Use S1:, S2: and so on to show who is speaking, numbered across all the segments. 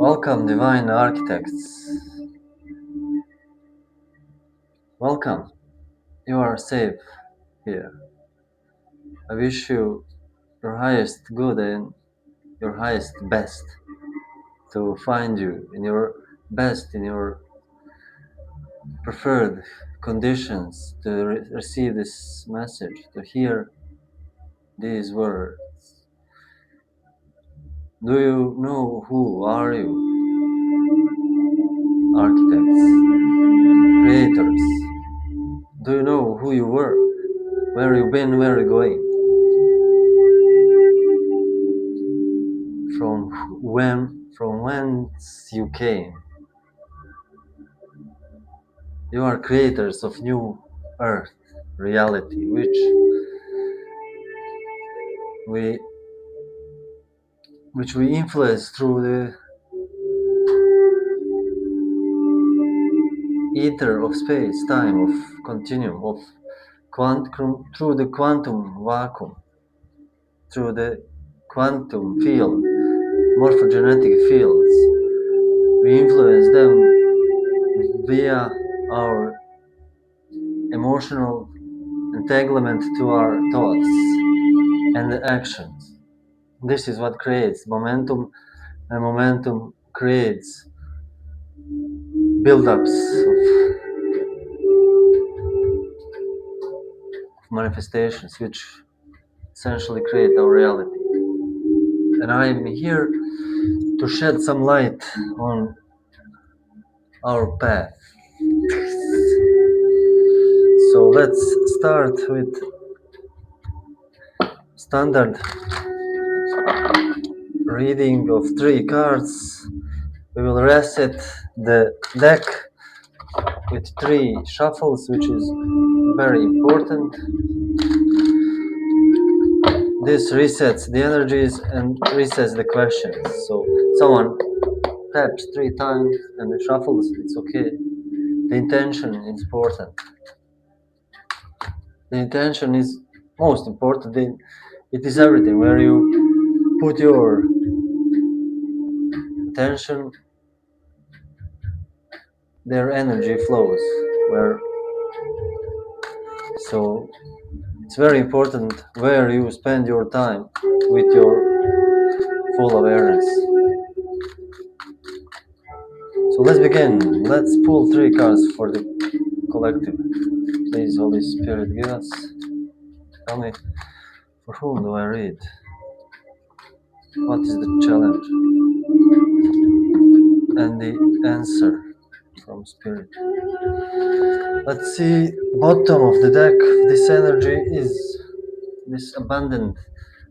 S1: Welcome, divine architects. Welcome. You are safe here. I wish you your highest good and your highest best to find you in your best, in your preferred conditions to receive this message, to hear these words. Do you know who are you? Architects, creators. Do you know who you were? Where you've been, where you're going? From whence you came? You are creators of new earth reality, which we influence through the ether of space, time, of continuum, of through the quantum vacuum, through the quantum field, morphogenetic fields. We influence them via our emotional entanglement to our thoughts and actions. This is what creates momentum, and momentum creates build-ups of manifestations, which essentially create our reality. And I'm here to shed some light on our path. So let's start with standard reading of 3 cards. We will reset the deck with 3 shuffles, which is very important. This resets the energies and resets the questions. So someone taps 3 times and it shuffles, it's okay. The intention is important. The intention is most important. It is everything. Where you put your attention, their energy flows. So it's very important where you spend your time with your full awareness. So let's begin. Let's pull 3 cards for the collective. Please, Holy Spirit, give us. Tell me, for whom do I read? What is the challenge? And the answer from Spirit. Let's see, bottom of the deck. This energy is this abundant,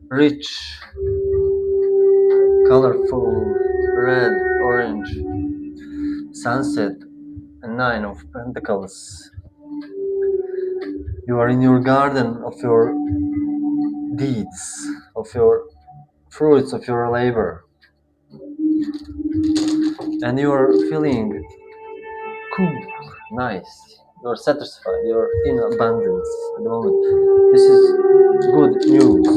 S1: rich, colorful, red, orange, sunset, and 9 of Pentacles. You are in your garden of your deeds, of your fruits of your labor, and you are feeling cool, nice. You're satisfied. You're in abundance at the moment. This is good news.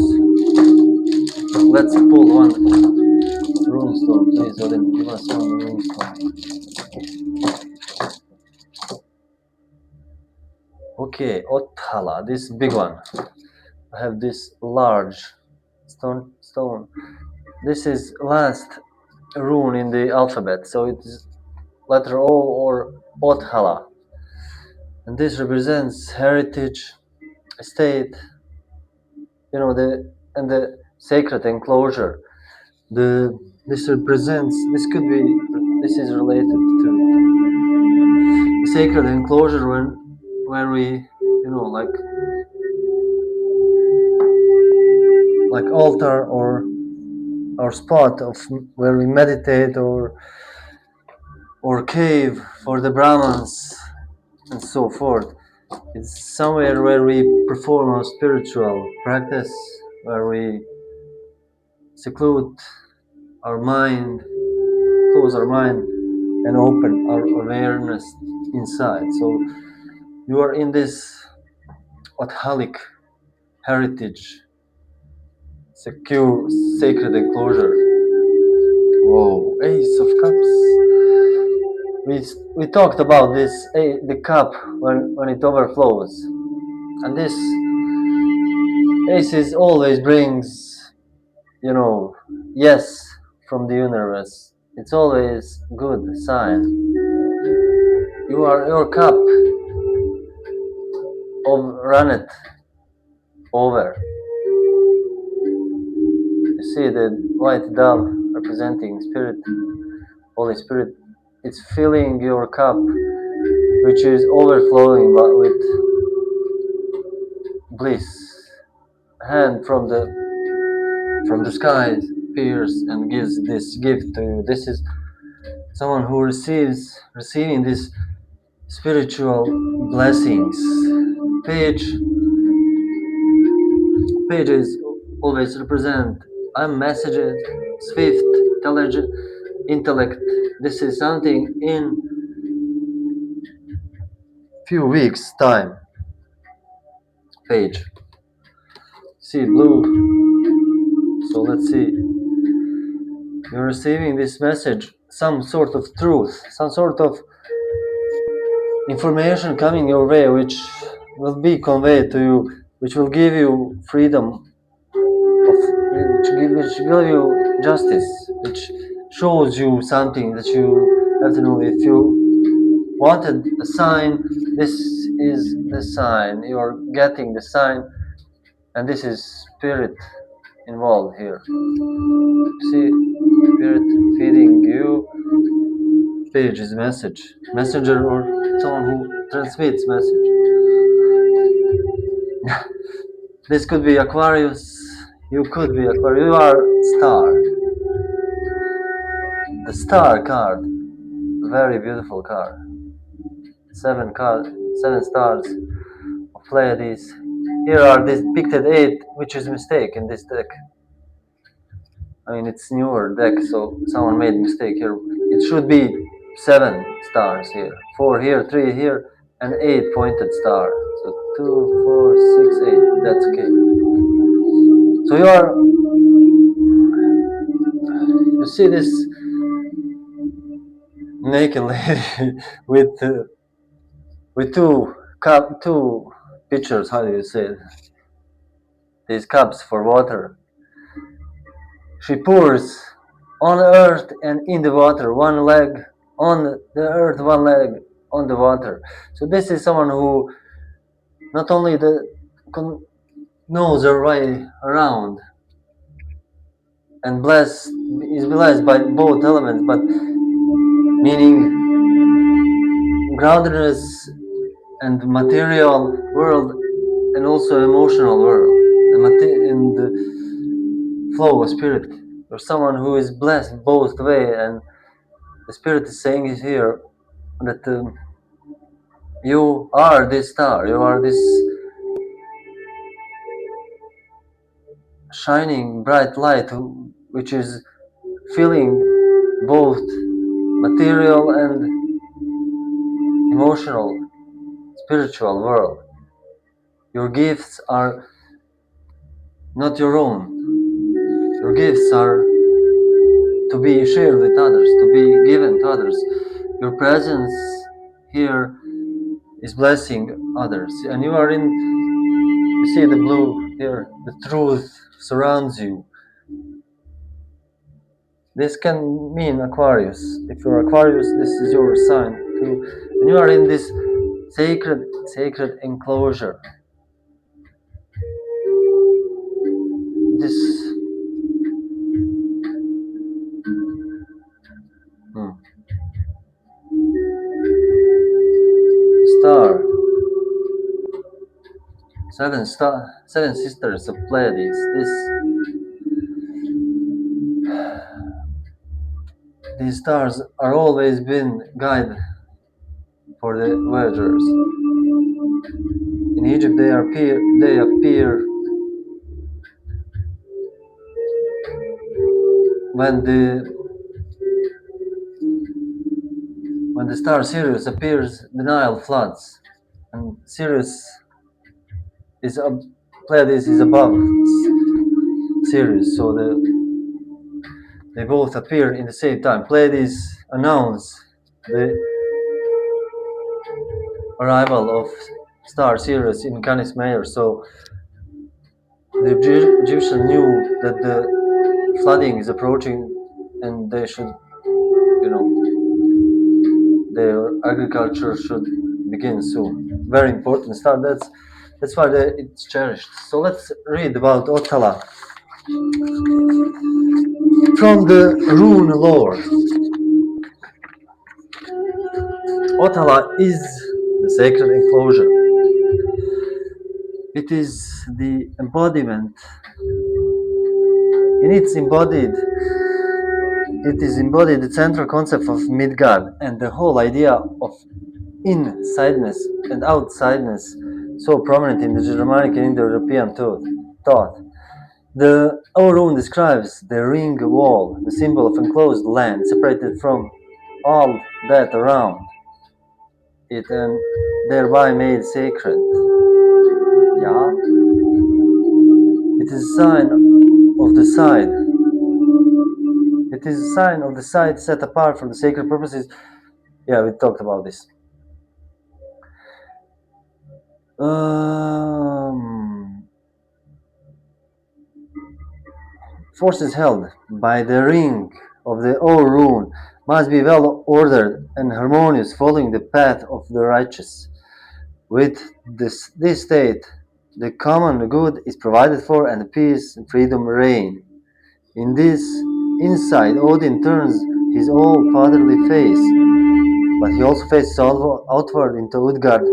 S1: Let's pull one runestone, please. Odin, give us one runestone. Okay, Othala, this big one. I have this large stone. This is last rune in the alphabet, so it is letter O or Othala. And this represents heritage, estate, the sacred enclosure. This is related to the sacred enclosure where we, like altar or spot of where we meditate or cave for the Brahmans and so forth. It's somewhere where we perform our spiritual practice, where we seclude our mind, close our mind, and open our awareness inside. So you are in this Othalic heritage, secure, sacred enclosure. Whoa, Ace of Cups. we talked about this, the cup when it overflows, and this aces always brings, yes from the universe. It's always good sign. Your cup run it over. You see the white dove representing Spirit, Holy Spirit. It's filling your cup, which is overflowing with bliss. Hand from the skies appears and gives this gift to you. This is someone who receiving these spiritual blessings. Pages always represent messages, swift, intelligent, intellect. This is something in few weeks time. Page. See blue. So let's see. You're receiving this message, some sort of truth, some sort of information coming your way, which will be conveyed to you, which will give you freedom, which will give you justice, which shows you something that you have to know. If you wanted a sign, this is the sign. You are getting the sign, and this is Spirit involved here. See, Spirit feeding you. Page is messenger, or someone who transmits message. This could be Aquarius. You could be Aquarius. You are star. The star card, very beautiful card. 7 stars of Pleiades. Here are depicted 8, which is a mistake in this deck. I mean, it's newer deck, so someone made a mistake here. It should be 7 stars here, 4 here, 3 here, and 8 pointed star. So 2, 4, 6, 8. That's okay. So you see this naked lady with two pitchers. How do you say it? These cups for water. She pours on earth and in the water, one leg on the earth, one leg on the water. So this is someone who not only knows her way around and is blessed by both elements, but meaning groundedness and material world, and also emotional world, and the flow of spirit. You're someone who is blessed both way, and the Spirit is saying it here that you are this star, you are this shining bright light which is filling both material and emotional, spiritual world. Your gifts are not your own. Your gifts are to be shared with others, to be given to others. Your presence here is blessing others, and you see the blue here, the truth surrounds you. This can mean Aquarius. If you're Aquarius, this is your sign too, and you are in this sacred enclosure. This star, seven sisters of Pleiades. These stars are always been guide for the voyagers. In Egypt, they appear when the star Sirius appears. The Nile floods, and Sirius is Pleiades is above Sirius, so they both appear in the same time. Pleiades announce the arrival of star Sirius in Canis Major. So the Egyptians knew that the flooding is approaching, and they should, their agriculture should begin soon. Very important star. That's why it's cherished. So let's read about Otala from the rune lore. Otala is the sacred enclosure. It is the embodiment. It is embodied the central concept of Midgard and the whole idea of insideness and outsideness, so prominent in the Germanic and Indo-European thought. The rune describes the ring wall, the symbol of enclosed land, separated from all that around it and thereby made sacred. Yeah. It is a sign of the side. It is a sign of the side set apart from the sacred purposes. Yeah, we talked about this. Forces held by the ring of the rune must be well ordered and harmonious, following the path of the righteous. With this state, the common good is provided for and peace and freedom reign. In this insight, Odin turns his all-fatherly face, but he also faces outward into Utgard,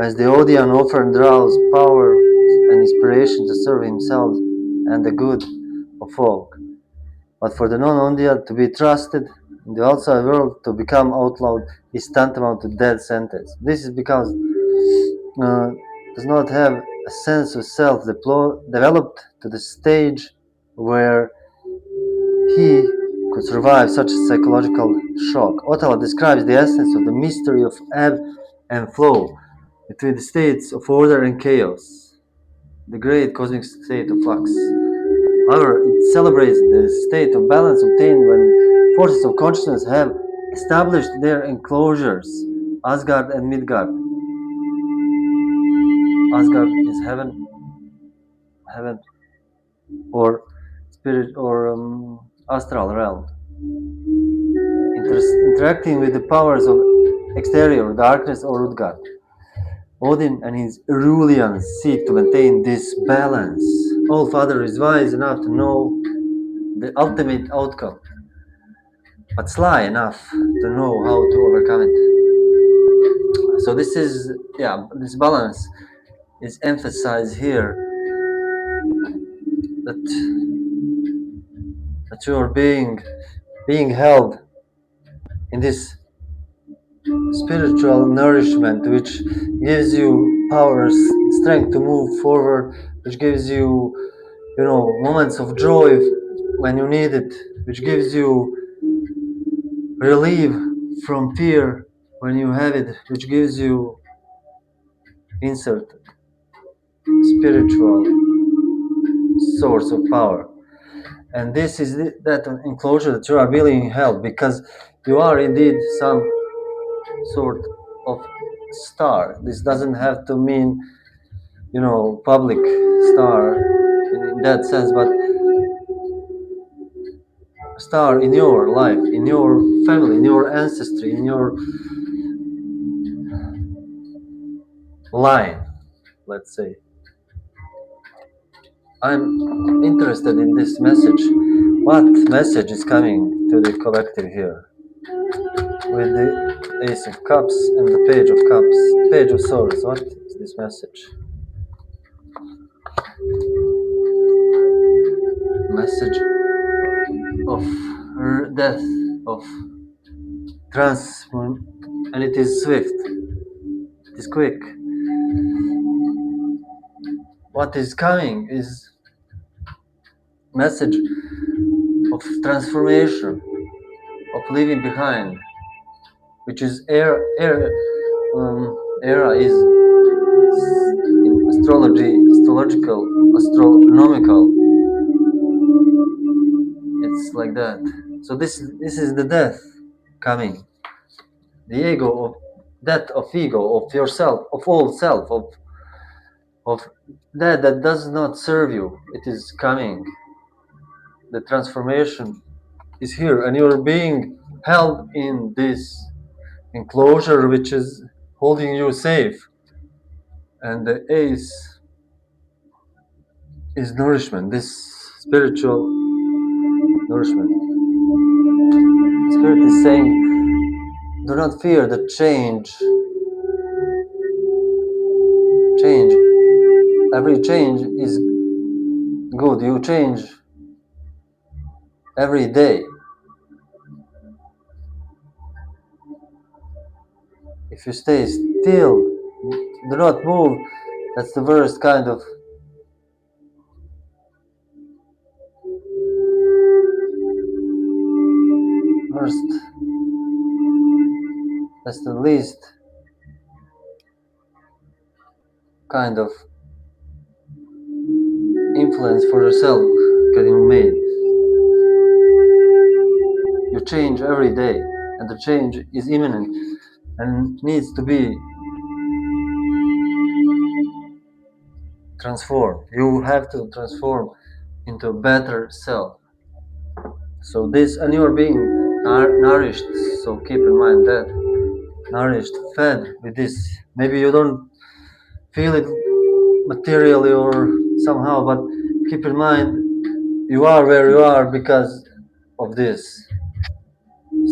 S1: as the Odian offer draws power and inspiration to serve himself and the good of folk. But for the non-Odian to be trusted in the outside world, to become outlawed, is tantamount to death sentence. This is because does not have a sense of self developed to the stage where he could survive such a psychological shock. Otala describes the essence of the mystery of ebb and flow between the states of order and chaos, the great cosmic state of flux. However, it celebrates the state of balance obtained when forces of consciousness have established their enclosures, Asgard and Midgard. Asgard is heaven, or spirit, or astral realm. Interacting with the powers of exterior, darkness, or Utgard. Odin and his Irulians seek to maintain this balance. All-Father is wise enough to know the ultimate outcome, but sly enough to know how to overcome it. So this balance is emphasized here, that you are being held in this spiritual nourishment, which gives you power, strength to move forward, which gives you, moments of joy when you need it, which gives you relief from fear when you have it, which gives you insert spiritual source of power. And this is that enclosure that you are being held, because you are indeed some sort of star. This doesn't have to mean, public star in that sense, but a star in your life, in your family, in your ancestry, in your line, let's say. I'm interested in this message. What message is coming to the collective here? With the Ace of Cups and the Page of Cups, Page of Swords. What is this message? Message of death, of and it is swift. It is quick. What is coming is message of transformation, of leaving behind, which is era is in astronomical. It's like that. So this is the death coming. The ego of death of ego, of yourself, of all self, of that does not serve you. It is coming. The transformation is here, and you're being held in this enclosure which is holding you safe. And the ace is nourishment, this spiritual nourishment. Spirit is saying, do not fear the change. Change. Every change is good. You change every day. If you stay still, do not move, that's the worst kind of that's the least kind of influence for yourself getting made. You change every day, and the change is imminent and needs to be transformed. You have to transform into a better self. So this, and you're being nourished, so keep in mind that. Nourished, fed with this. Maybe you don't feel it materially or somehow, but keep in mind you are where you are because of this.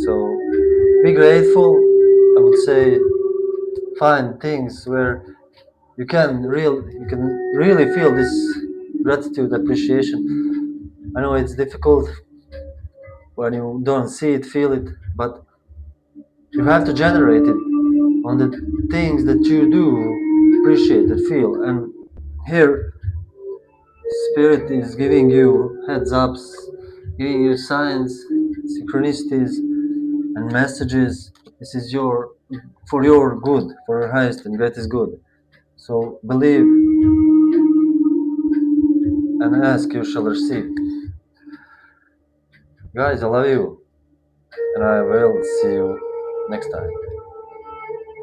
S1: So be grateful. I would say find things where you can really feel this gratitude, appreciation. I know it's difficult when you don't see it, feel it, but you have to generate it on the things that you do appreciate and feel. And here Spirit is giving you heads ups, giving you signs, synchronicities, and messages. This is for your good, for your highest and greatest good. So believe and ask, you shall receive. Guys, I love you, and I will see you next time.